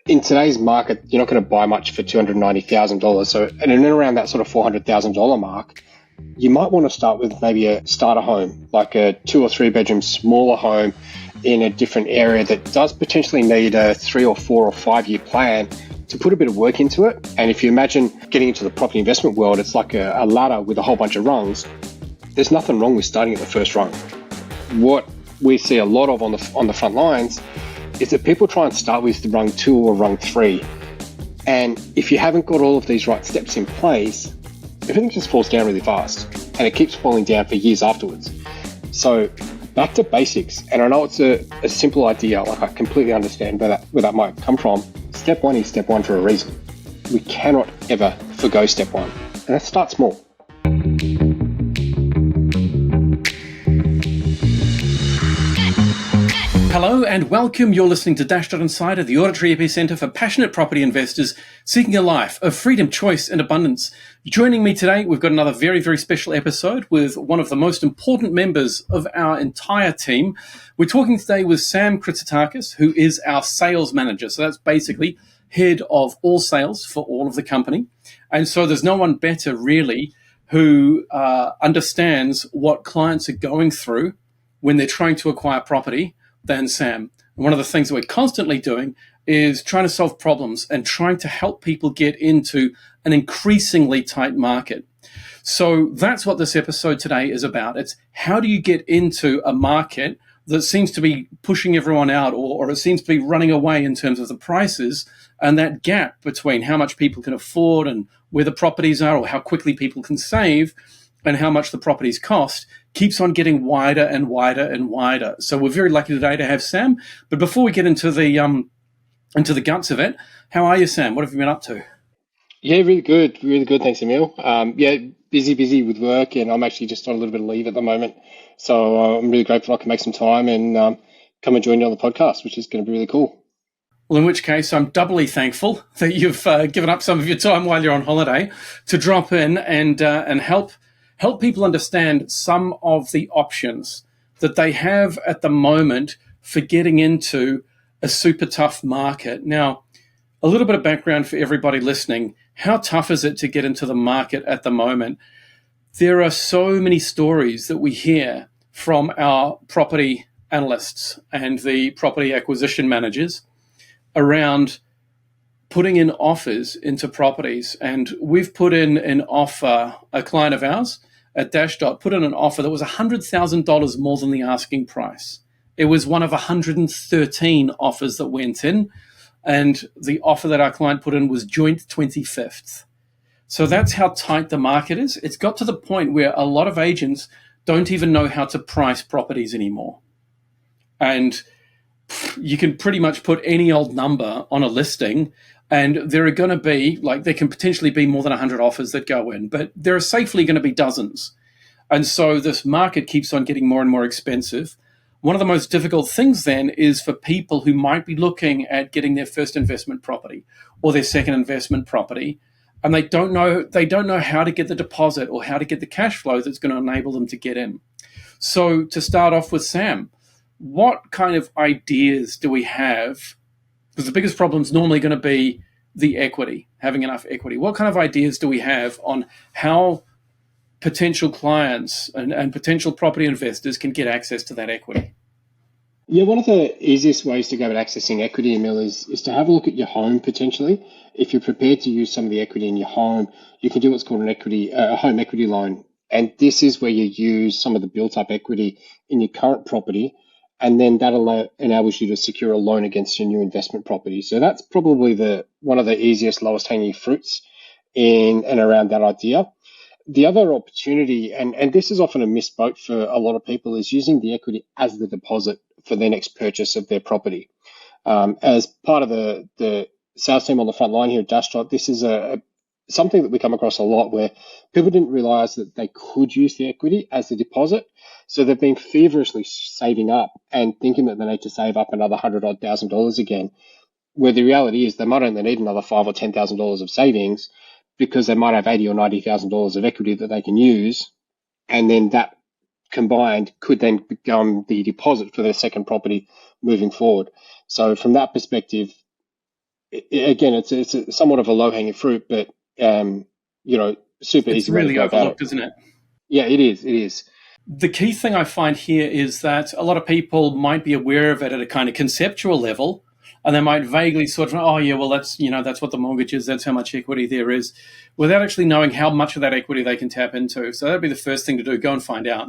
in today's market, you're not going to buy much for $290,000. So, and in and around that sort of $400,000 mark, you might want to start with maybe a starter home, like a 2 or 3 bedroom smaller home in a different area that does potentially need a 3 or 4 or 5 year plan to put a bit of work into it. And if you imagine getting into the property investment world, it's like a ladder with a whole bunch of rungs. There's nothing wrong with starting at the first rung. What we see a lot of on the front lines is that people try and start with the rung 2 or rung 3. And if you haven't got all of these right steps in place, everything just falls down really fast and it keeps falling down for years afterwards. So back to basics. And I know it's a simple idea, like I completely understand where that might come from. Step 1 is step 1 for a reason. We cannot ever forgo step 1. And let's start small. Hello and welcome. You're listening to Dashdot Insider, the auditory epicenter for passionate property investors seeking a life of freedom, choice and abundance. Joining me today, we've got another very, very special episode with one of the most important members of our entire team. We're talking today with Sam Kritsotakis, who is our sales manager. So that's basically head of all sales for all of the company. And so there's no one better really who understands what clients are going through when they're trying to acquire property than Sam. And one of the things that we're constantly doing is trying to solve problems and trying to help people get into an increasingly tight market. So that's what this episode today is about. It's how do you get into a market that seems to be pushing everyone out or it seems to be running away in terms of the prices, and that gap between how much people can afford and where the properties are or how quickly people can save and how much the properties cost keeps on getting wider and wider and wider. So we're very lucky today to have Sam. But before we get into the guts of it, how are you, Sam? What have you been up to? Yeah, really good. Really good. Thanks, Emil. Busy with work, and I'm actually just on a little bit of leave at the moment. So I'm really grateful I can make some time and come and join you on the podcast, which is going to be really cool. Well, in which case, I'm doubly thankful that you've given up some of your time while you're on holiday to drop in and help people understand some of the options that they have at the moment for getting into a super tough market. Now, a little bit of background for everybody listening. How tough is it to get into the market at the moment? There are so many stories that we hear from our property analysts and the property acquisition managers around putting in offers into properties. And we've put in an offer, a client of ours at Dashdot put in an offer that was $100,000 more than the asking price. It was one of 113 offers that went in, and the offer that our client put in was joint 25th. So that's how tight the market is. It's got to the point where a lot of agents don't even know how to price properties anymore. And you can pretty much put any old number on a listing, and there are going to be, there can potentially be more than 100 offers that go in, but there are safely going to be dozens. And so this market keeps on getting more and more expensive. One of the most difficult things then is for people who might be looking at getting their first investment property or their second investment property, and they don't know how to get the deposit or how to get the cash flow that's going to enable them to get in. So to start off with, Sam, what kind of ideas do we have? Because the biggest problem is normally going to be the equity, having enough equity. What kind of ideas do we have on how potential clients and potential property investors can get access to that equity? Yeah, one of the easiest ways to go about accessing equity, Emil, is to have a look at your home potentially. If you're prepared to use some of the equity in your home, you can do what's called a home equity loan. And this is where you use some of the built-up equity in your current property, and then that enables you to secure a loan against your new investment property. So that's probably one of the easiest, lowest hanging fruits in and around that idea. The other opportunity, and this is often a missed boat for a lot of people, is using the equity as the deposit for their next purchase of their property. As part of the sales team on the front line here at Dashdot, this is something that we come across a lot where people didn't realize that they could use the equity as the deposit. So they've been feverishly saving up and thinking that they need to save up another $100,000 again, where the reality is they might only need another $5,000 or $10,000 of savings because they might have $80,000 or $90,000 of equity that they can use. And then that combined could then become the deposit for their second property moving forward. So from that perspective, again, it's somewhat of a low hanging fruit, but super It's easy way to really go about it. overlooked, isn't it? Yeah, it is. It is. The key thing I find here is that a lot of people might be aware of it at a kind of conceptual level, and they might vaguely sort of, oh yeah, well that's what the mortgage is, that's how much equity there is, without actually knowing how much of that equity they can tap into. So that'd be the first thing to do: go and find out.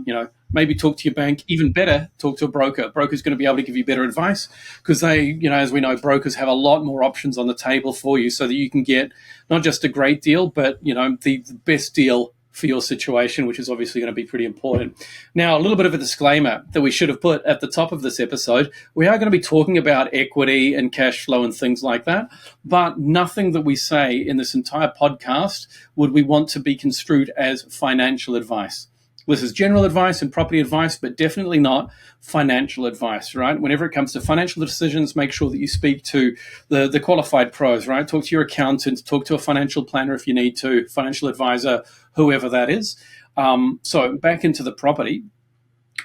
Maybe talk to your bank. Even better, talk to a broker. A broker's going to be able to give you better advice because they, as we know, brokers have a lot more options on the table for you, so that you can get not just a great deal, but the best deal for your situation, which is obviously going to be pretty important. Now, a little bit of a disclaimer that we should have put at the top of this episode. We are going to be talking about equity and cash flow and things like that, but nothing that we say in this entire podcast would we want to be construed as financial advice. This is general advice and property advice, but definitely not financial advice, right? Whenever it comes to financial decisions, make sure that you speak to the qualified pros, right? Talk to your accountant, talk to a financial planner if you need to, financial advisor, whoever that is. So back into the property.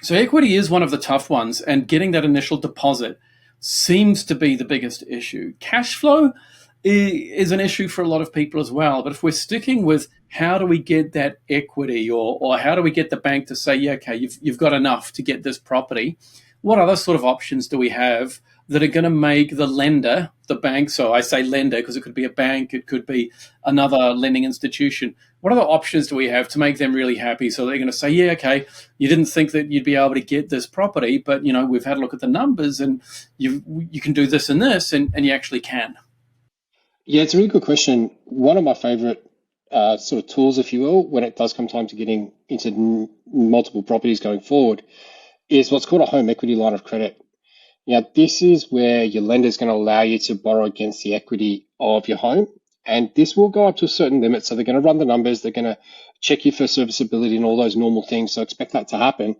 So equity is one of the tough ones, and getting that initial deposit seems to be the biggest issue. Cash flow is an issue for a lot of people as well. But if we're sticking with how do we get that equity, or how do we get the bank to say, yeah, okay, you've got enough to get this property, what other sort of options do we have that are going to make the lender, the bank, so I say lender because it could be a bank, it could be another lending institution. What other options do we have to make them really happy so they're going to say, yeah, okay, you didn't think that you'd be able to get this property, but we've had a look at the numbers and you can do this and this, and you actually can. Yeah, it's a really good question. One of my favorite sort of tools, if you will, when it does come time to getting into multiple properties going forward, is what's called a home equity line of credit. This is where your lender is going to allow you to borrow against the equity of your home. And this will go up to a certain limit. So they're going to run the numbers. They're going to check you for serviceability and all those normal things. So expect that to happen.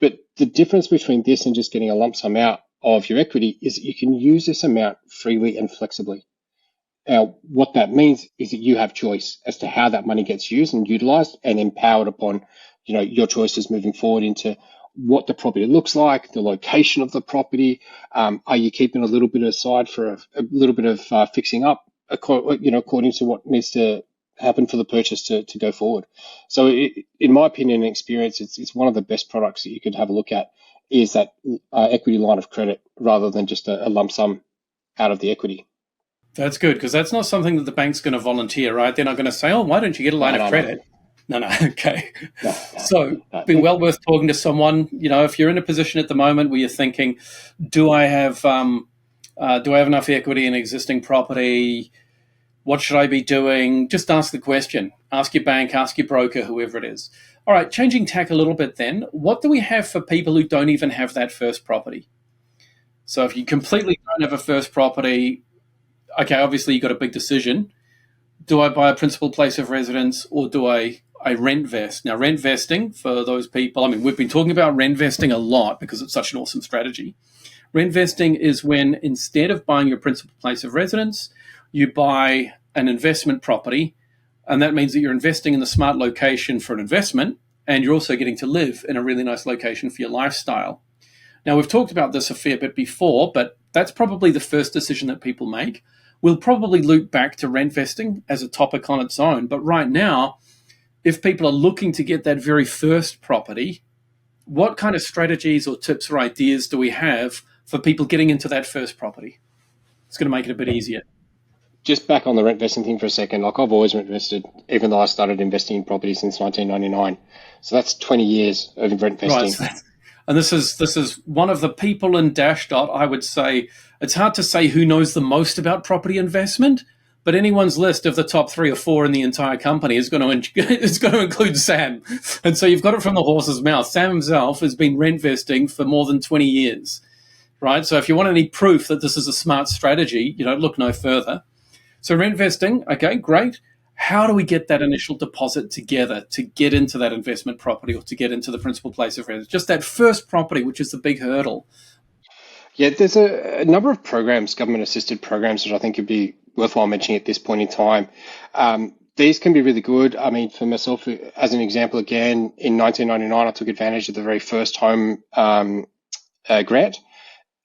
But the difference between this and just getting a lump sum out of your equity is that you can use this amount freely and flexibly. Now, what that means is that you have choice as to how that money gets used and utilized, and empowered upon, your choices moving forward into what the property looks like, the location of the property. Are you keeping a little bit aside for a little bit of fixing up, according to what needs to happen for the purchase to go forward? So in my opinion and experience, it's one of the best products that you could have a look at, is that equity line of credit rather than just a lump sum out of the equity. That's good, because that's not something that the bank's going to volunteer, right? They're not going to say, oh, why don't you get a line of credit? No, okay. So be well worth talking to someone. If you're in a position at the moment where you're thinking, do I have enough equity in existing property? What should I be doing? Just ask the question. Ask your bank, ask your broker, whoever it is. All right, changing tack a little bit then. What do we have for people who don't even have that first property? So if you completely don't have a first property, okay, obviously you've got a big decision. Do I buy a principal place of residence, or do I rent vest? Now, rent vesting, for those people, we've been talking about rent vesting a lot because it's such an awesome strategy. Rent vesting is when, instead of buying your principal place of residence, you buy an investment property, and that means that you're investing in the smart location for an investment, and you're also getting to live in a really nice location for your lifestyle. Now, we've talked about this a fair bit before, but that's probably the first decision that people make. We'll probably loop back to rent vesting as a topic on its own. But right now, if people are looking to get that very first property, what kind of strategies or tips or ideas do we have for people getting into that first property? It's going to make it a bit easier. Just back on the rent vesting thing for a second. Like, I've always rent vested, even though I started investing in property since 1999. So that's 20 years of rent vesting. Right. And this is one of the people in Dashdot, I would say. It's hard to say who knows the most about property investment, but anyone's list of the top 3 or 4 in the entire company is going to include Sam. And so you've got it from the horse's mouth. Sam himself has been rent vesting for more than 20 years, right? So if you want any proof that this is a smart strategy, look no further. So rent vesting, okay, great. How do we get that initial deposit together to get into that investment property, or to get into the principal place of residence? Just that first property, which is the big hurdle. Yeah, there's a number of programs, government-assisted programs, that I think would be worthwhile mentioning at this point in time. These can be really good. For myself, as an example, again, in 1999, I took advantage of the very first home grant.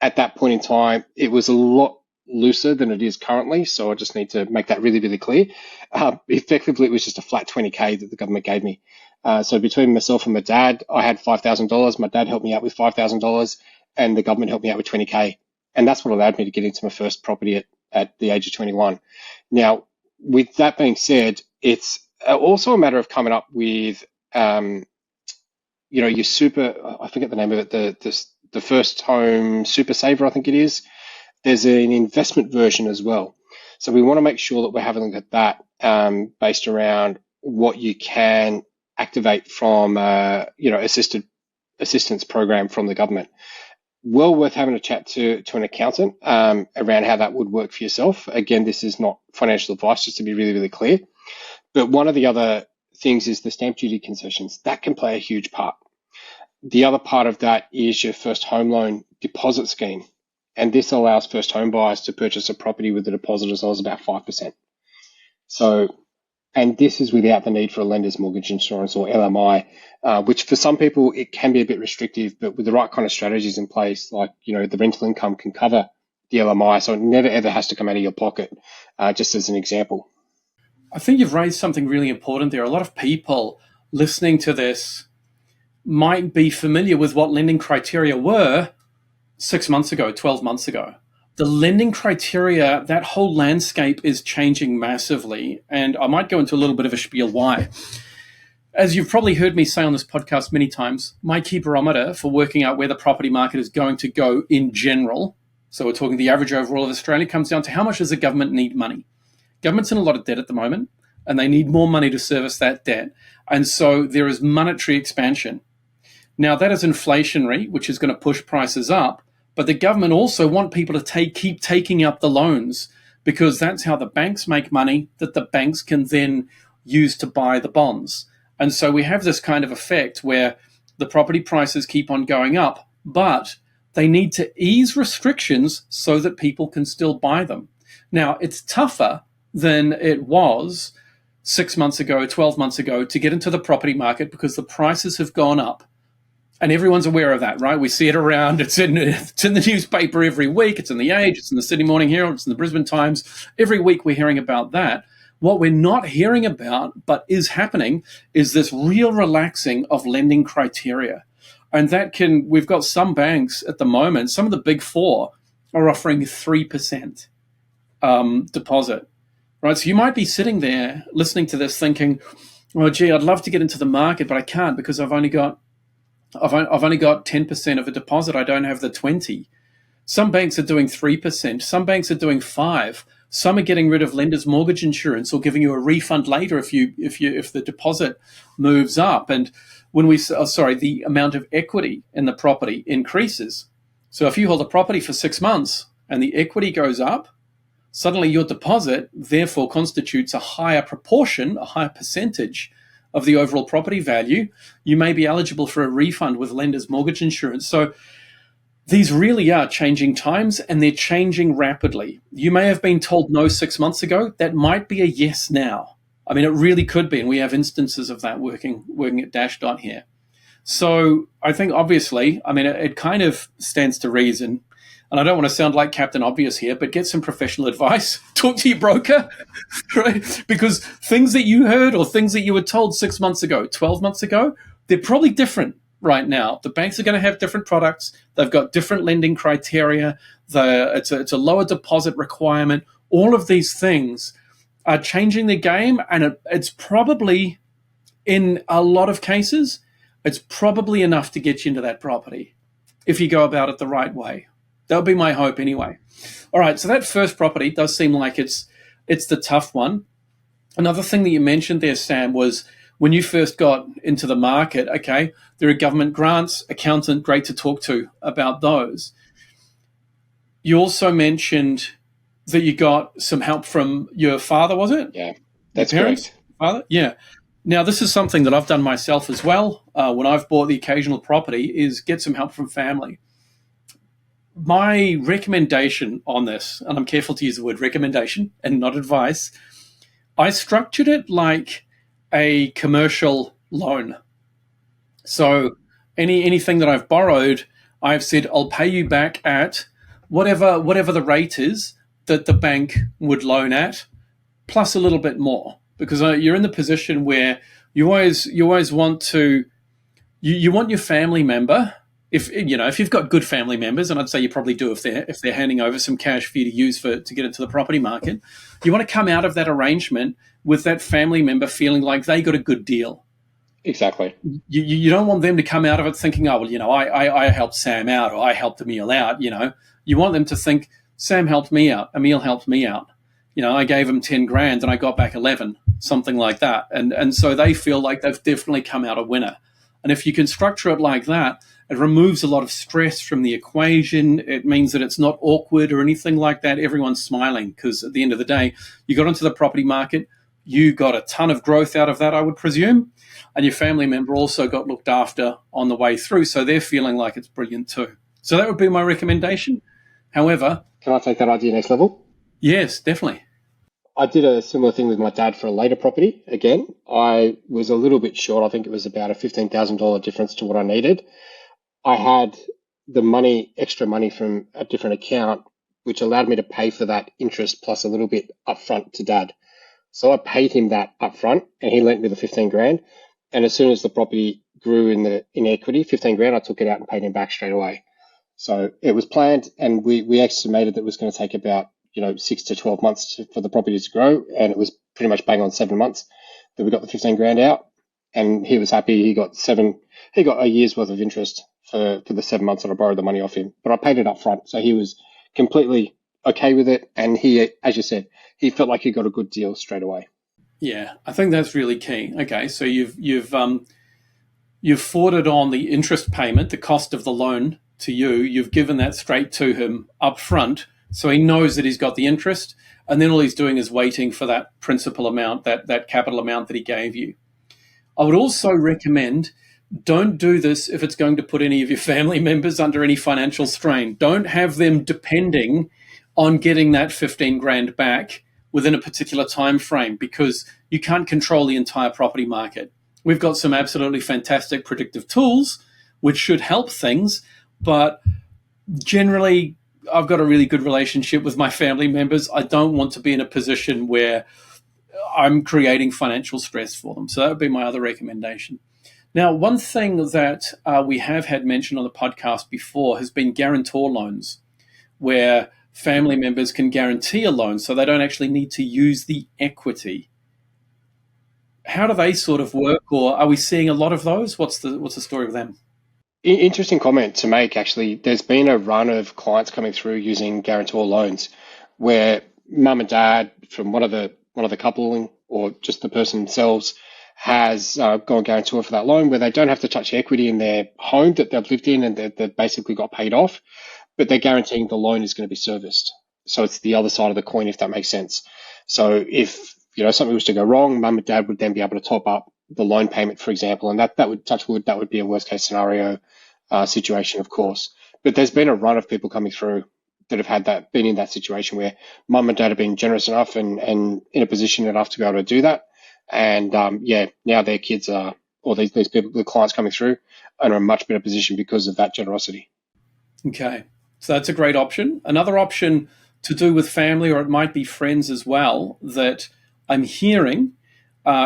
At that point in time, it was a lot looser than it is currently. So I just need to make that really, really clear. Effectively, it was just a flat 20K that the government gave me. So between myself and my dad, I had $5,000. My dad helped me out with $5,000, and the government helped me out with 20K. And that's what allowed me to get into my first property at the age of 21. Now, with that being said, it's also a matter of coming up with, your super, I forget the name of it, the first home super saver, I think it is. There's an investment version as well. So we want to make sure that we're having a look at that based around what you can activate from, assistance program from the government. Well worth having a chat to an accountant around how that would work for yourself. Again, this is not financial advice, just to be really, really clear. But one of the other things is the stamp duty concessions. That can play a huge part. The other part of that is your first home loan deposit scheme. And this allows first home buyers to purchase a property with a deposit as low as about 5%. So, and this is without the need for a lender's mortgage insurance or LMI, which for some people, it can be a bit restrictive, but with the right kind of strategies in place, like, the rental income can cover the LMI. So it never, ever has to come out of your pocket, just as an example. I think you've raised something really important there. A lot of people listening to this might be familiar with what lending criteria were 6 months ago, 12 months ago. The lending criteria, that whole landscape is changing massively. And I might go into a little bit of a spiel why. As you've probably heard me say on this podcast many times, my key barometer for working out where the property market is going to go in general, so we're talking the average overall of Australia, comes down to how much does the government need money? Government's in a lot of debt at the moment, and they need more money to service that debt. And so there is monetary expansion. Now, that is inflationary, which is going to push prices up, but the government also want people to keep taking up the loans because that's how the banks make money that the banks can then use to buy the bonds. And so we have this kind of effect where the property prices keep on going up, but they need to ease restrictions so that people can still buy them. Now, it's tougher than it was 6 months ago, 12 months ago to get into the property market because the prices have gone up. And everyone's aware of that, right? We see it around. It's in the newspaper every week. It's in the Age. It's in the Sydney Morning Herald. It's in the Brisbane Times. Every week we're hearing about that. What we're not hearing about, but is happening, is this real relaxing of lending criteria. And we've got some banks at the moment, some of the big four are offering 3% deposit, right? So you might be sitting there listening to this thinking, well, gee, I'd love to get into the market, but I can't because I've only got 10% of a deposit. I don't have the 20. Some banks are doing 3%. Some banks are doing 5%. Some are getting rid of lender's mortgage insurance or giving you a refund later if the deposit moves up. And when the amount of equity in the property increases. So if you hold a property for 6 months and the equity goes up, suddenly your deposit therefore constitutes a higher proportion, a higher percentage of the overall property value. You may be eligible for a refund with lender's mortgage insurance. So these really are changing times, and they're changing rapidly. You may have been told no 6 months ago. That might be a yes now. I mean, it really could be, and we have instances of that working at Dashdot here. So I think obviously, it kind of stands to reason, and I don't want to sound like Captain Obvious here, but get some professional advice. Talk to your broker, right? Because things that you heard or things that you were told 6 months ago, 12 months ago, they're probably different right now. The banks are going to have different products. They've got different lending criteria. It's a lower deposit requirement. All of these things are changing the game, and it's probably, in a lot of cases, it's probably enough to get you into that property if you go about it the right way. That would be my hope anyway. All right, so that first property does seem like it's the tough one. Another thing that you mentioned there, Sam, was when you first got into the market, okay, there are government grants, accountant, great to talk to about those. You also mentioned that you got some help from your father, was it? Yeah, that's your parents? correct. Father? Yeah. Now, this is something that I've done myself as well when I've bought the occasional property, is get some help from family. My recommendation on this, and I'm careful to use the word recommendation and not advice, I structured it like a commercial loan. So anything that I've borrowed, I've said I'll pay you back at whatever the rate is, that the bank would loan at, plus a little bit more, because you're in the position where you always want to you want your family member, if you've got good family members, and I'd say you probably do if they're handing over some cash for you to use to get into the property market, you want to come out of that arrangement with that family member feeling like they got a good deal. Exactly. You don't want them to come out of it thinking, oh well, I helped Sam out, or I helped Emil out. You want them to think, Sam helped me out, Emil helped me out. I gave him 10 grand and I got back 11, something like that, and so they feel like they've definitely come out a winner. And if you can structure it like that, it removes a lot of stress from the equation. It means that it's not awkward or anything like that. Everyone's smiling because at the end of the day, you got into the property market, you got a ton of growth out of that, I would presume, and your family member also got looked after on the way through, so they're feeling like it's brilliant too. So that would be my recommendation. However, can I take that idea next level? Yes, definitely. I did a similar thing with my dad for a later property. Again, I was a little bit short. I think it was about a $15,000 difference to what I needed. I had the extra money from a different account, which allowed me to pay for that interest plus a little bit upfront to dad. So I paid him that upfront, and he lent me the 15 grand. And as soon as the property grew in equity, 15 grand, I took it out and paid him back straight away. So it was planned, and we estimated that it was going to take about 6 to 12 months for the property to grow, and it was pretty much bang on 7 months that we got the 15 grand out, and he was happy. He got a year's worth of interest for the 7 months that I borrowed the money off him, but I paid it up front, so he was completely okay with it, and he, as you said, he felt like he got a good deal straight away. Yeah, I think that's really key. Okay, so you've forwarded on the interest payment, the cost of the loan to you. You've given that straight to him up front, so he knows that he's got the interest, and then all he's doing is waiting for that principal amount, that capital amount that he gave you. I would also recommend, don't do this if it's going to put any of your family members under any financial strain. Don't have them depending on getting that 15 grand back within a particular time frame, because you can't control the entire property market. We've got some absolutely fantastic predictive tools which should help things, but generally I've got a really good relationship with my family members. I don't want to be in a position where I'm creating financial stress for them. So that would be my other recommendation. Now, one thing that we have had mentioned on the podcast before has been guarantor loans, where family members can guarantee a loan so they don't actually need to use the equity. How do they sort of work, or are we seeing a lot of those? What's the story with them? Interesting comment to make, actually. There's been a run of clients coming through using guarantor loans where mum and dad from one of the couple or just the person themselves has gone guarantor for that loan, where they don't have to touch equity in their home that they've lived in and they've basically got paid off, but they're guaranteeing the loan is going to be serviced. So it's the other side of the coin, if that makes sense. So if something was to go wrong, mum and dad would then be able to top up the loan payment, for example, and that would, touch wood, that would be a worst case scenario situation, of course. But there's been a run of people coming through that have been in that situation where mum and dad have been generous enough and in a position enough to be able to do that. And now their kids are, or these people, the clients coming through, are in a much better position because of that generosity. Okay, so that's a great option. Another option to do with family, or it might be friends as well, that I'm hearing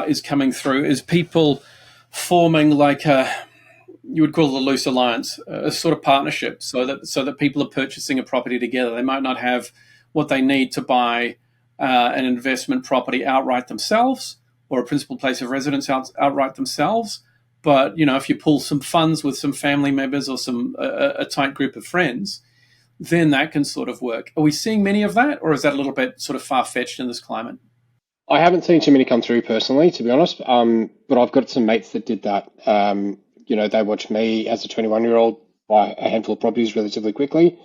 is coming through, is people forming like you would call it a loose alliance, a sort of partnership, so that people are purchasing a property together. They might not have what they need to buy an investment property outright themselves, or a principal place of residence outright themselves. But if you pull some funds with some family members or a tight group of friends, then that can sort of work. Are we seeing many of that, or is that a little bit sort of far-fetched in this climate? I haven't seen too many come through personally, to be honest, but I've got some mates that did that. They watched me as a 21-year-old buy a handful of properties relatively quickly,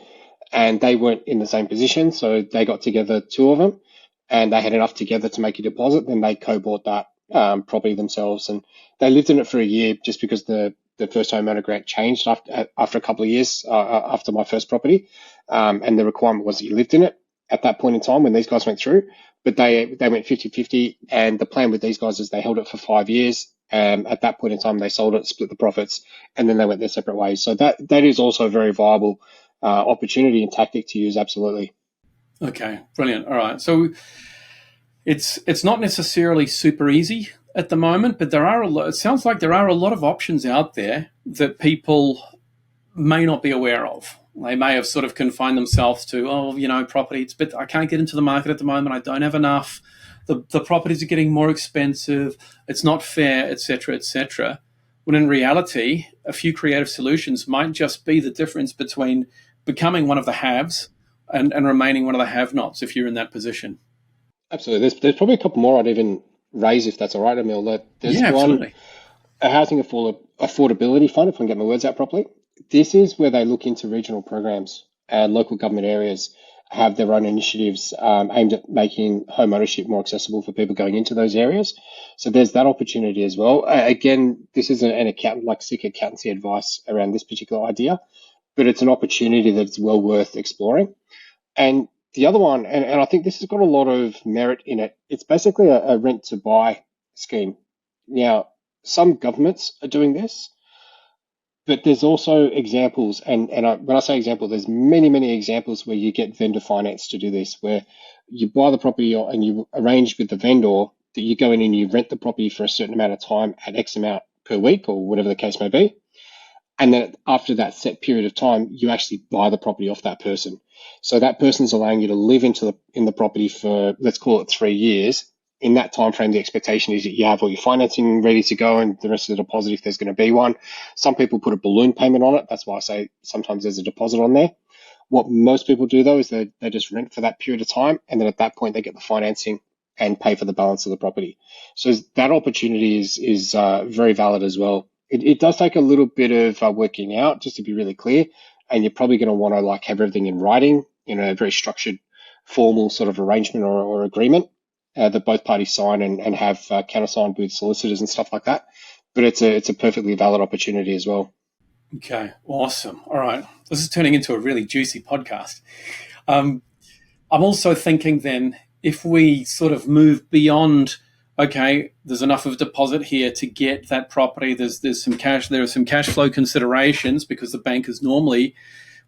and they weren't in the same position, so they got together, two of them, and they had enough together to make a deposit. Then they co-bought that property themselves, and they lived in it for a year just because the first home owner grant changed after a couple of years after my first property, and the requirement was that you lived in it at that point in time when these guys went through. But they went 50-50, and the plan with these guys is they held it for 5 years. At that point in time, they sold it, split the profits, and then they went their separate ways. So that is also a very viable opportunity and tactic to use, absolutely. Okay, brilliant. All right. So it's not necessarily super easy at the moment, but there are a lot, it sounds like there are a lot of options out there that people may not be aware of. They may have sort of confined themselves to, oh, property. It's but I can't get into the market at the moment. I don't have enough. The properties are getting more expensive. It's not fair, etc., etc. When in reality, a few creative solutions might just be the difference between becoming one of the haves and remaining one of the have-nots if you're in that position. Absolutely. There's probably a couple more I'd even raise if that's all right, Emil. There's Yeah, one, absolutely. a housing affordability fund, if I can get my words out properly. This is where they look into regional programs and local government areas have their own initiatives aimed at making home ownership more accessible for people going into those areas. So there's that opportunity as well. Again, this isn't an accountant like sick accountancy advice around this particular idea, but it's an opportunity that's well worth exploring. And the other one, and I think this has got a lot of merit in it, it's basically a rent to buy scheme. Now, some governments are doing this, but there's also examples, when I say example, there's many, many examples where you get vendor finance to do this, where you buy the property and you arrange with the vendor that you go in and you rent the property for a certain amount of time at X amount per week or whatever the case may be. And then after that set period of time, you actually buy the property off that person. So that person's allowing you to live in the property for, let's call it 3 years. In that time frame, the expectation is that you have all your financing ready to go and the rest of the deposit if there's going to be one. Some people put a balloon payment on it. That's why I say sometimes there's a deposit on there. What most people do though is they just rent for that period of time, and then at that point they get the financing and pay for the balance of the property. So that opportunity is very valid as well. It does take a little bit of working out, just to be really clear, and you're probably going to want to like have everything in writing in a very structured, formal sort of arrangement or agreement that both parties sign and have countersigned with solicitors and stuff like that. But it's a perfectly valid opportunity as well. Okay, awesome. All right. This is turning into a really juicy podcast. Um, I'm also thinking then if we sort of move beyond, okay, there's enough of a deposit here to get that property. There's some cash. There are some cash flow considerations because the bank is normally,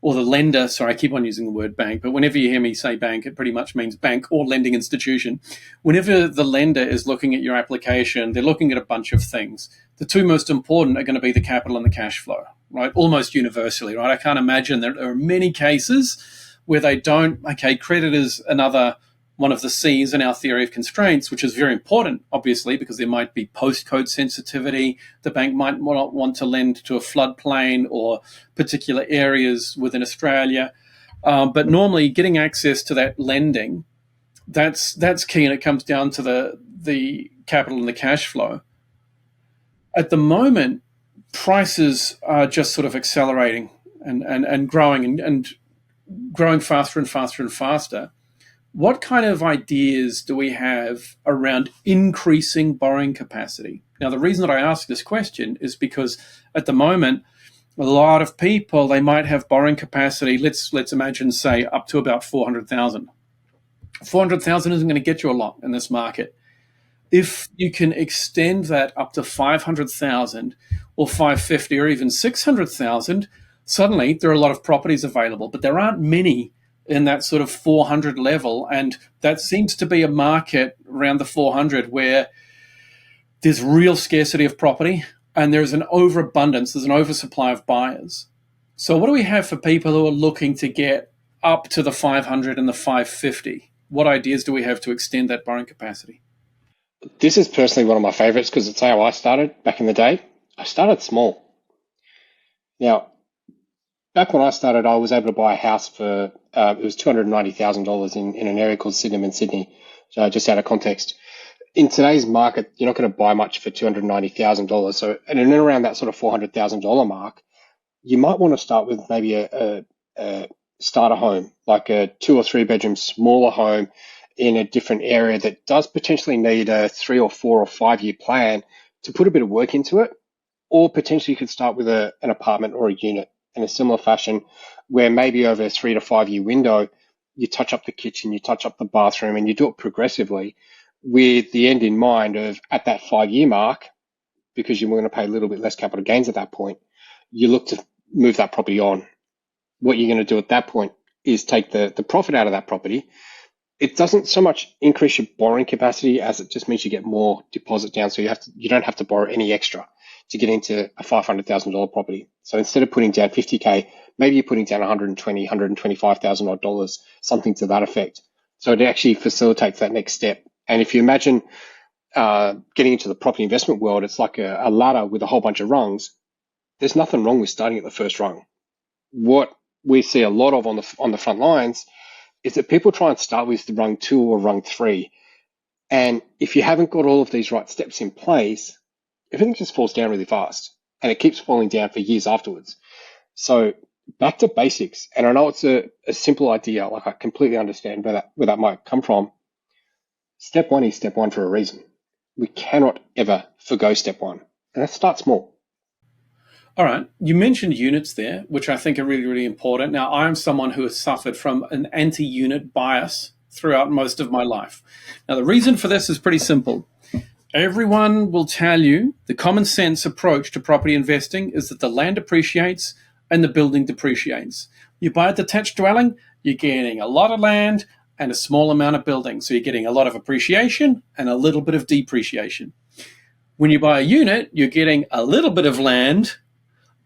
or the lender. Sorry, I keep on using the word bank, but whenever you hear me say bank, it pretty much means bank or lending institution. Whenever the lender is looking at your application, they're looking at a bunch of things. The two most important are going to be the capital and the cash flow, right? Almost universally, right? I can't imagine there are many cases where they don't. Okay, credit is another one of the C's in our theory of constraints, which is very important, obviously, because there might be postcode sensitivity. The bank might not want to lend to a floodplain or particular areas within Australia. But normally, getting access to that lending, that's key, and it comes down to the capital and the cash flow. At the moment, prices are just sort of accelerating and growing and growing faster and faster and faster. What kind of ideas do we have around increasing borrowing capacity? Now, the reason that I ask this question is because at the moment, a lot of people they might have borrowing capacity. Let's imagine, say, up to about 400,000. 400,000 isn't going to get you a lot in this market. If you can extend that up to 500,000 or 550 or even 600,000, suddenly there are a lot of properties available, but there aren't many in that sort of 400 level. And that seems to be a market around the 400 where there's real scarcity of property and there's an overabundance, there's an oversupply of buyers. So, what do we have for people who are looking to get up to the 500 and the 550? What ideas do we have to extend that borrowing capacity? This is personally one of my favorites because it's how I started back in the day. I started small. Now, back when I started, I was able to buy a house for it was $290,000 in an area called Sydenham in Sydney. So just out of context, in today's market, you're not going to buy much for $290,000. So, and in and around that sort of $400,000 mark, you might want to start with maybe a starter home, like a 2 or 3 bedroom smaller home in a different area that does potentially need a 3 or 4 or 5 year plan to put a bit of work into it. Or potentially you could start with an apartment or a unit in a similar fashion, where maybe over a 3 to 5 year window, you touch up the kitchen, you touch up the bathroom, and you do it progressively with the end in mind of at that 5 year mark, because you're going to pay a little bit less capital gains at that point, you look to move that property on. What you're going to do at that point is take the profit out of that property. It doesn't so much increase your borrowing capacity as it just means you get more deposit down. So you don't have to borrow any extra to get into a $500,000 property. So instead of putting down 50K, maybe you're putting down 120, $125,000, something to that effect. So it actually facilitates that next step. And if you imagine getting into the property investment world, it's like a ladder with a whole bunch of rungs. There's nothing wrong with starting at the first rung. What we see a lot of on the front lines is that people try and start with the rung 2 or rung 3. And if you haven't got all of these right steps in place, everything just falls down really fast and it keeps falling down for years afterwards. So back to basics. And I know it's a simple idea, like I completely understand where that might come from. Step 1 is step 1 for a reason. We cannot ever forgo step 1. And that starts small. All right. You mentioned units there, which I think are really, really important. Now, I'm someone who has suffered from an anti-unit bias throughout most of my life. Now, the reason for this is pretty simple. Everyone will tell you the common sense approach to property investing is that the land appreciates and the building depreciates. You buy a detached dwelling, you're getting a lot of land and a small amount of building. So you're getting a lot of appreciation and a little bit of depreciation. When you buy a unit, you're getting a little bit of land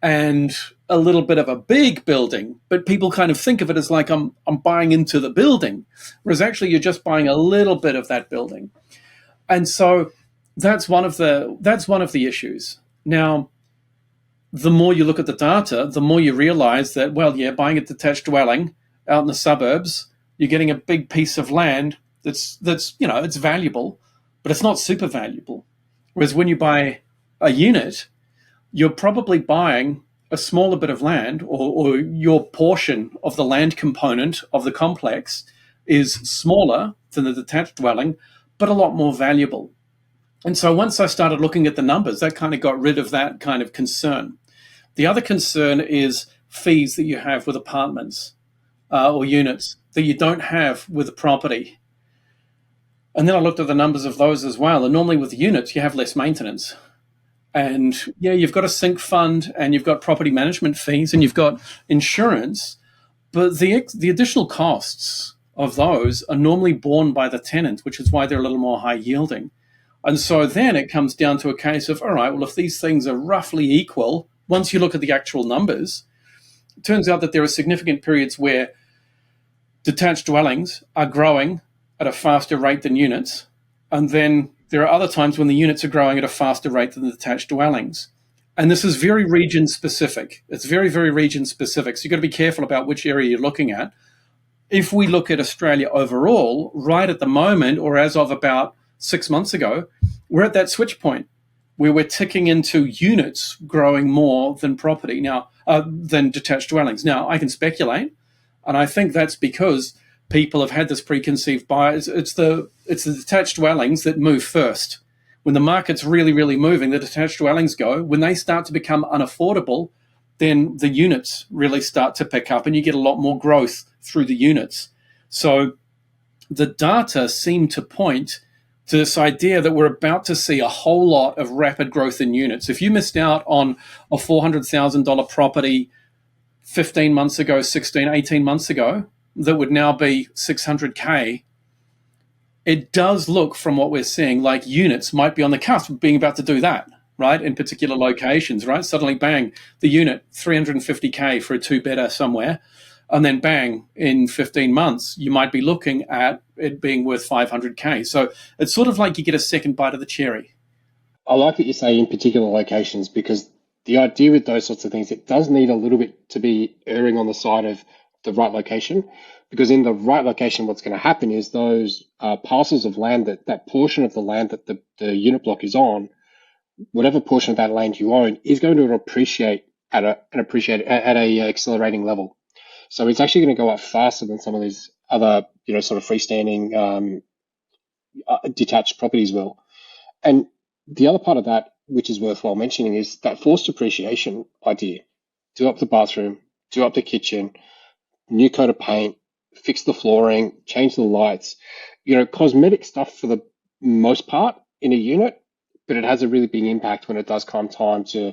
and a little bit of a big building, but people kind of think of it as like I'm buying into the building, whereas actually you're just buying a little bit of that building. And so that's one of the issues. Now, the more you look at the data, the more you realize that, well, yeah, buying a detached dwelling out in the suburbs, you're getting a big piece of land that's it's valuable, but it's not super valuable. Whereas when you buy a unit, you're probably buying a smaller bit of land, or your portion of the land component of the complex is smaller than the detached dwelling, but a lot more valuable. And so once I started looking at the numbers, that kind of got rid of that kind of concern. The other concern is fees that you have with apartments or units that you don't have with a property. And then I looked at the numbers of those as well. And normally with units, you have less maintenance. And yeah, you've got a sink fund and you've got property management fees and you've got insurance, but the additional costs of those are normally borne by the tenant, which is why they're a little more high yielding. And so then it comes down to a case of, all right, well, if these things are roughly equal, once you look at the actual numbers, it turns out that there are significant periods where detached dwellings are growing at a faster rate than units. And then there are other times when the units are growing at a faster rate than the detached dwellings. And this is very region specific. It's very, very region specific. So you've got to be careful about which area you're looking at. If we look at Australia overall, right at the moment, or as of about 6 months ago, we're at that switch point where we're ticking into units growing more than property now, than detached dwellings. Now, I can speculate, and I think that's because people have had this preconceived bias. It's the detached dwellings that move first. When the market's really, really moving, the detached dwellings go. When they start to become unaffordable, then the units really start to pick up and you get a lot more growth through the units. So the data seem to point to this idea that we're about to see a whole lot of rapid growth in units. If you missed out on a $400,000 property 15 months ago, 16, 18 months ago, that would now be 600K, it does look from what we're seeing like units might be on the cusp of being about to do that, right? In particular locations, right? Suddenly, bang, the unit, 350K for a two-bedder somewhere. And then bang, in 15 months, you might be looking at it being worth 500K. So it's sort of like you get a second bite of the cherry. I like that you say in particular locations, because the idea with those sorts of things, it does need a little bit to be erring on the side of the right location, because in the right location, what's going to happen is those parcels of land, that portion of the land that the unit block is on, whatever portion of that land you own is going to appreciate at a accelerating level. So it's actually going to go up faster than some of these other, sort of freestanding detached properties will. And the other part of that, which is worthwhile mentioning, is that forced appreciation idea. Do up the bathroom, do up the kitchen, new coat of paint, fix the flooring, change the lights, cosmetic stuff for the most part in a unit. but it has a really big impact when it does come time to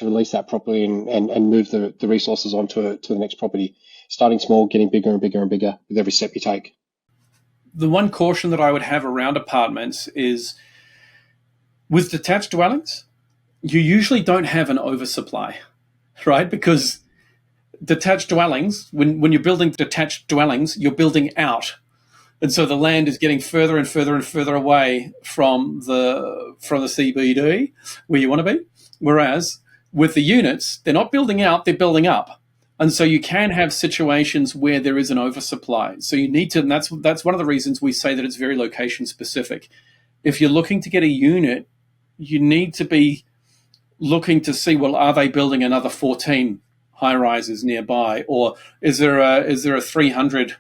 release that property and move the resources onto to the next property. Starting small, getting bigger and bigger and bigger with every step you take. The one caution that I would have around apartments is with detached dwellings, you usually don't have an oversupply, right? Because detached dwellings, when you're building detached dwellings, you're building out. And so the land is getting further and further and further away from the CBD where you want to be. Whereas with the units, they're not building out, they're building up. And so you can have situations where there is an oversupply. So you need to, and that's one of the reasons we say that it's very location specific. If you're looking to get a unit, you need to be looking to see, well, are they building another 14 high rises nearby, or is there a 300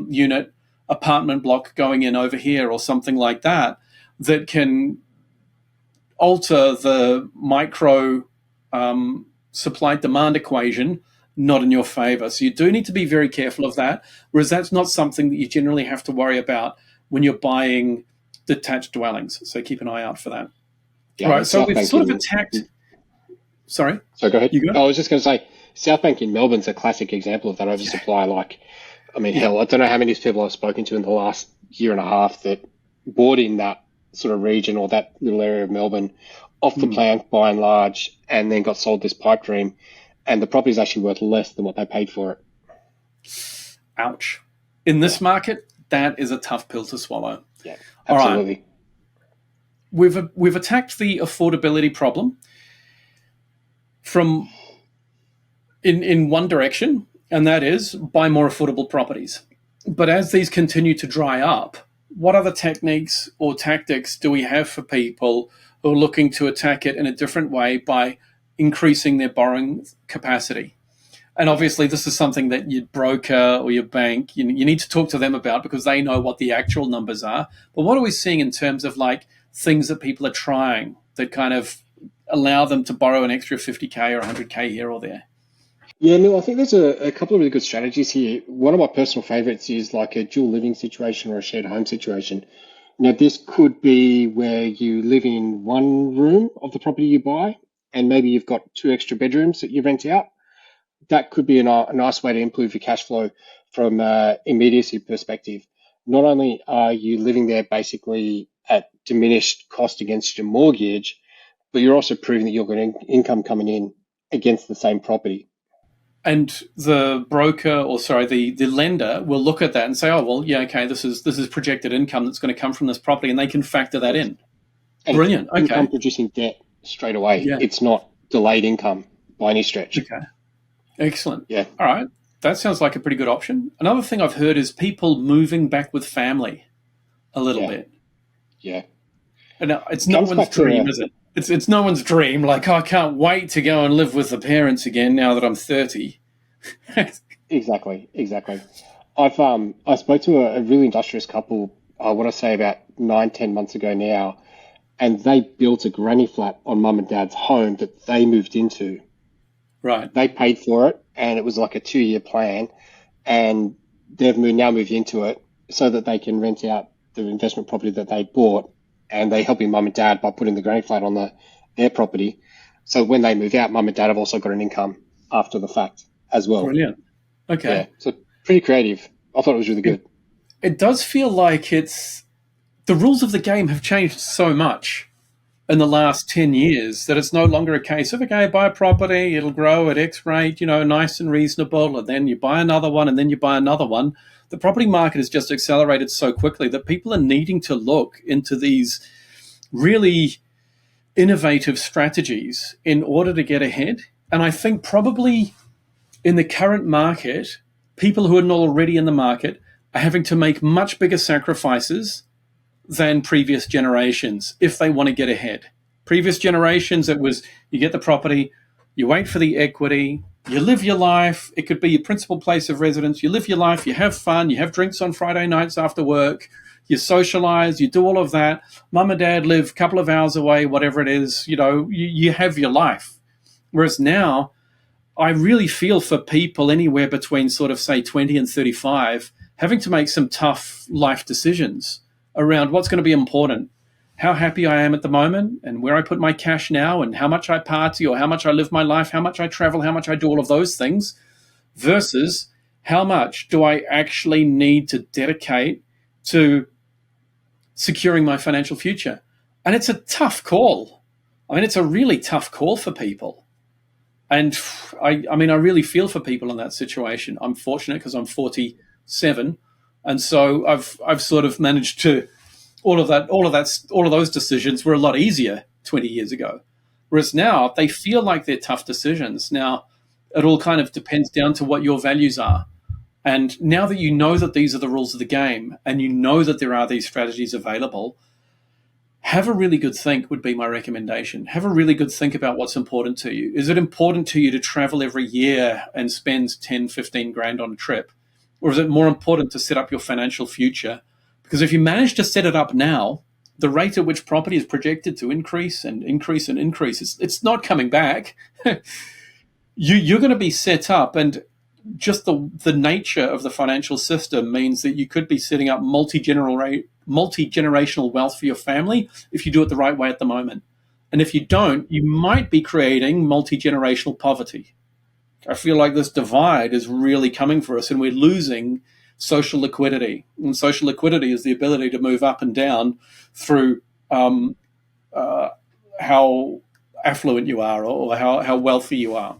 unit apartment block going in over here, or something like that can alter the micro supply demand equation not in your favor. So you do need to be very careful of that. Whereas that's not something that you generally have to worry about when you're buying detached dwellings. So keep an eye out for that. Yeah, All right. So South we've Bank sort of attacked. Sorry. So go ahead. You go. I was just going to say, South Bank in Melbourne's a classic example of that oversupply. Like, I mean, hell, I don't know how many people I've spoken to in the last year and a half that bought in that sort of region or that little area of Melbourne off the plan by and large, and then got sold this pipe dream, and the property is actually worth less than what they paid for it. Ouch. In this market, that is a tough pill to swallow. Yeah, absolutely. All right. We've attacked the affordability problem from in one direction, and that is buy more affordable properties. But as these continue to dry up, what other techniques or tactics do we have for people who are looking to attack it in a different way by increasing their borrowing capacity? And obviously, this is something that your broker or your bank, you need to talk to them about because they know what the actual numbers are. But what are we seeing in terms of like things that people are trying that kind of allow them to borrow an extra 50K or 100K here or there? Yeah, no, I think there's a couple of really good strategies here. One of my personal favorites is like a dual living situation or a shared home situation. Now, this could be where you live in one room of the property you buy, and maybe you've got 2 extra bedrooms that you rent out. That could be a nice way to improve your cash flow from immediacy perspective. Not only are you living there basically at diminished cost against your mortgage, but you're also proving that you've got income coming in against the same property. And the broker, or sorry, the lender will look at that and say, oh, well, yeah, okay, this is projected income that's going to come from this property, and they can factor that in. And Brilliant. it's income producing debt straight away. Yeah. It's not delayed income by any stretch. Okay. Excellent. Yeah. All right. That sounds like a pretty good option. Another thing I've heard is people moving back with family a little bit. Yeah. And it's no one's dream, is it? It's no one's dream. Like, oh, I can't wait to go and live with the parents again now that I'm 30. Exactly. I spoke to a really industrious couple, I want to say about 9-10 months ago now, and they built a granny flat on mum and dad's home that they moved into. Right. They paid for it, and it was like a 2-year plan, and they've now moved into it so that they can rent out the investment property that they bought, and they helping mum and dad by putting the granny flat on their property. So when they move out, mum and dad have also got an income after the fact as well. Brilliant. Okay. Yeah, so pretty creative. I thought it was really good. It does feel like the rules of the game have changed so much in the last 10 years that it's no longer a case of, okay, buy a property, it'll grow at X rate, nice and reasonable, and then you buy another one, and then you buy another one. The property market has just accelerated so quickly that people are needing to look into these really innovative strategies in order to get ahead. And I think probably in the current market, people who are not already in the market are having to make much bigger sacrifices than previous generations if they want to get ahead. Previous generations, it was you get the property, you wait for the equity, you live your life. It could be your principal place of residence. You live your life, you have fun, you have drinks on Friday nights after work, you socialize, you do all of that. Mum and dad live a couple of hours away, whatever it is, you have your life. Whereas now, I really feel for people anywhere between sort of, say, 20 and 35 having to make some tough life decisions around what's going to be important. how happy I am at the moment and where I put my cash now and how much I party or how much I live my life, how much I travel, how much I do all of those things, versus how much do I actually need to dedicate to securing my financial future. And it's a tough call. I mean, it's a really tough call for people. And I mean, I really feel for people in that situation. I'm fortunate because I'm 47. And so I've sort of managed to, all of those decisions were a lot easier 20 years ago. Whereas now they feel like they're tough decisions. Now it all kind of depends down to what your values are. And now that you know that these are the rules of the game and you know that there are these strategies available, have a really good think would be my recommendation. Have a really good think about what's important to you. Is it important to you to travel every year and spend 10, 15 grand on a trip? Or is it more important to set up your financial future? Because if you manage to set it up now, the rate at which property is projected to increase and increase and increase, it's not coming back. You're going to be set up, and just the nature of the financial system means that you could be setting up multi-generational wealth for your family if you do it the right way at the moment. And if you don't, you might be creating multi-generational poverty. I feel like this divide is really coming for us and we're losing social liquidity. And social liquidity is the ability to move up and down through how affluent you are or how wealthy you are.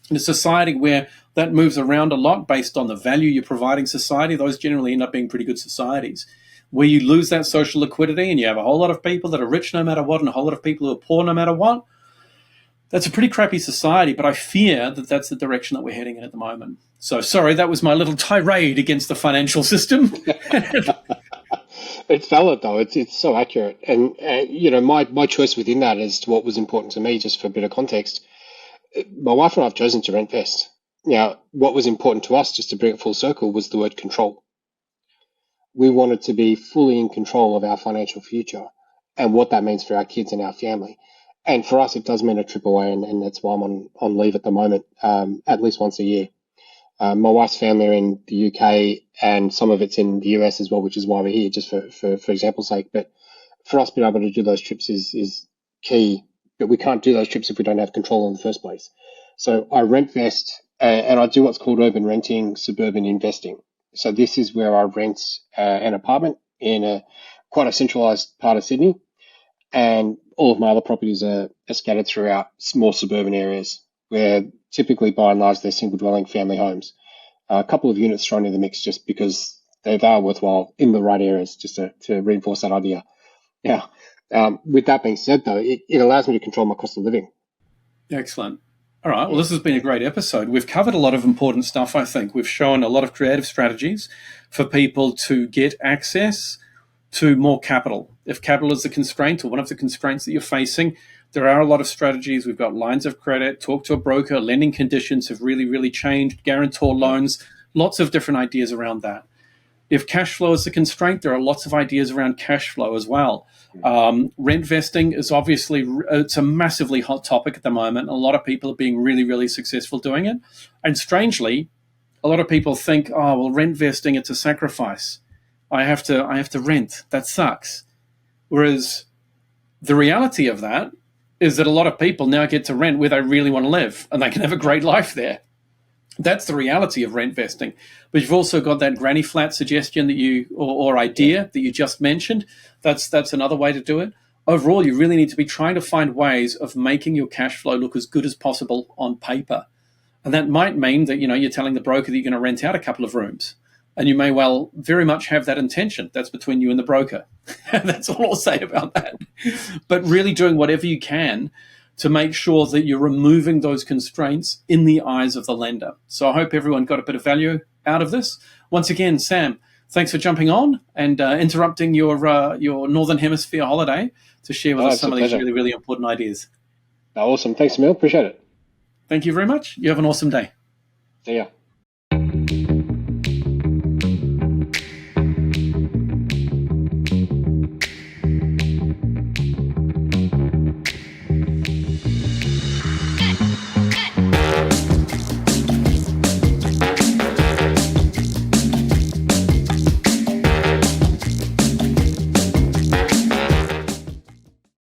In a society where that moves around a lot based on the value you're providing society, those generally end up being pretty good societies. Where you lose that social liquidity and you have a whole lot of people that are rich no matter what and a whole lot of people who are poor no matter what, that's a pretty crappy society, but I fear that that's the direction that we're heading in at the moment. So sorry, that was my little tirade against the financial system. It's valid though. It's so accurate. And my choice within that as to what was important to me, just for a bit of context, my wife and I have chosen to rent vest. Now, what was important to us, just to bring it full circle, was the word control. We wanted to be fully in control of our financial future and what that means for our kids and our family. And for us, it does mean a trip away, and that's why I'm on leave at the moment, at least once a year. My wife's family are in the UK, and some of it's in the US as well, which is why we're here, just for example's sake. But for us being able to do those trips is key. But we can't do those trips if we don't have control in the first place. So I rent vest, and I do what's called urban renting, suburban investing. So this is where I rent an apartment in quite a centralized part of Sydney. And all of my other properties are scattered throughout more suburban areas where typically, by and large, they're single dwelling family homes. A couple of units thrown in the mix just because they are worthwhile in the right areas, just to reinforce that idea. Yeah. With that being said, though, it allows me to control my cost of living. Excellent. All right. Well, this has been a great episode. We've covered a lot of important stuff, I think. We've shown a lot of creative strategies for people to get access to more capital. If capital is the constraint or one of the constraints that you're facing, there are a lot of strategies. We've got lines of credit, talk to a broker, lending conditions have really, really changed, guarantor loans, lots of different ideas around that. If cash flow is the constraint, there are lots of ideas around cash flow as well. Rent vesting is obviously, it's a massively hot topic at the moment. A lot of people are being really, really successful doing it. And strangely, a lot of people think, oh, well, rent vesting, it's a sacrifice. I have to rent. That sucks. Whereas the reality of that is that a lot of people now get to rent where they really want to live and they can have a great life there. That's the reality of rent vesting. But you've also got that granny flat suggestion that or idea that you just mentioned. That's another way to do it. Overall, you really need to be trying to find ways of making your cash flow look as good as possible on paper. And that might mean that, you're telling the broker that you're going to rent out a couple of rooms. And you may well very much have that intention. That's between you and the broker. That's all I'll say about that. But really doing whatever you can to make sure that you're removing those constraints in the eyes of the lender. So I hope everyone got a bit of value out of this. Once again, Sam, thanks for jumping on and interrupting your Northern Hemisphere holiday to share with us some of these really, really important ideas. Awesome. Thanks, Emil. Appreciate it. Thank you very much. You have an awesome day. See ya.